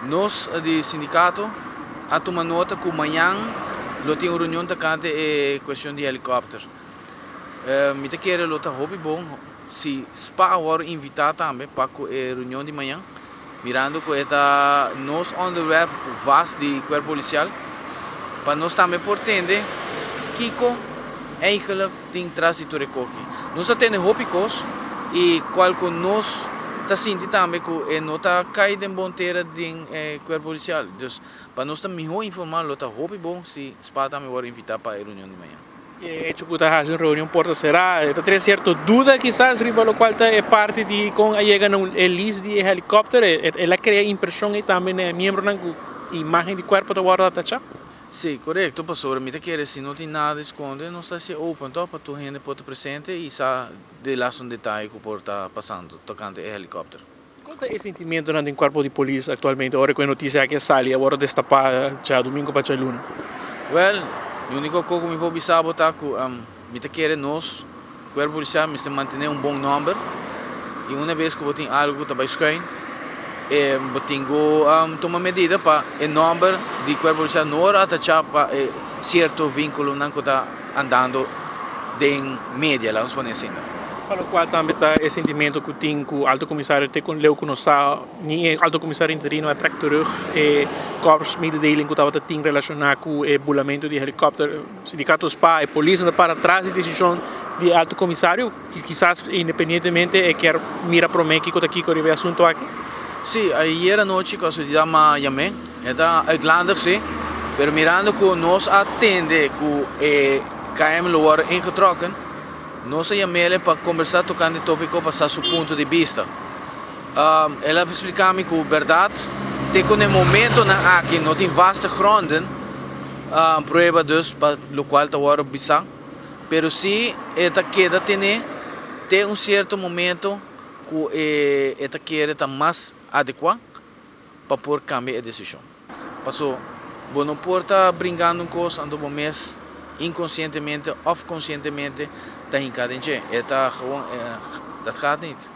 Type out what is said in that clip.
Nós, do sindicato, a tomar nota que amanhã lo tem uma reunião tocante a questão de helicóptero. Me quero lutar hobby bom, se spa agora invitar também para a reunião de manhã, mirando que é nós onderwerp vasto de corpo policial, para nós também pretender Kiko eigenlijk tem trânsito recoque. Nós temos hobby coisas e qual que nós tá sentindo também que não tá caindo em bonteira de corpo policial. Então, para nós também melhor informar, lutar hobby bom se spa também agora invitar para a reunião de manhã. Hecho que está haciendo reunión porta cerrada, ¿está cierto duda quizás riba lo cual es parte de con llegan el list de helicóptero, ela crea impresión y también miembro de imagen de cuerpo de guarda tacha? Sim, correto, pastor. Me quer se não tem nada a esconder, não está se open para tu gente pode presente e sabe de lá um detalhe que pode estar passando tocante o helicóptero. Qual é o sentimento no corpo de polícia atualmente, agora com a notícia que sai, agora destapada já domingo para luna? Well, a única coisa que me pode saber é que me quer nós, o corpo policial, me manter bom número e uma vez que eu tenho algo que está escrevendo, eu tenho tomar medida para o número de corpo policial não atachar para certo vínculo não que está andando em média, lá vamos fazer assim. Para o qual também está o sentimento que tem com o alto comissário te com leu conosco, nem alto comissário interino a terug e corps mededeling que estava tem relacionado com o bulamento de helicóptero, sindicato SPA e polícia para trás de decisão de alto comissário, que quizás independentemente quer mira para mim que aqui com o assunto aqui. Sim, ayer à noite quando eu chamei, era Uitlander, sim, mas mirando que nós atende que KM lugar ingetrokken, nós chamamos para conversar tocando o tópico para seu ponto de vista. Ela explicou-me que a verdade é que no momento aqui não tem vasta gronden, prova dus para o qual está agora bizarro, mas sim, esta queda tem certo momento que esta queda está mais adequada para poder cambiar a decisão. Passou, não pode estar brincando com coisas ando bom mês inconscientemente ou conscientemente está hincado em che, dat gaat niet.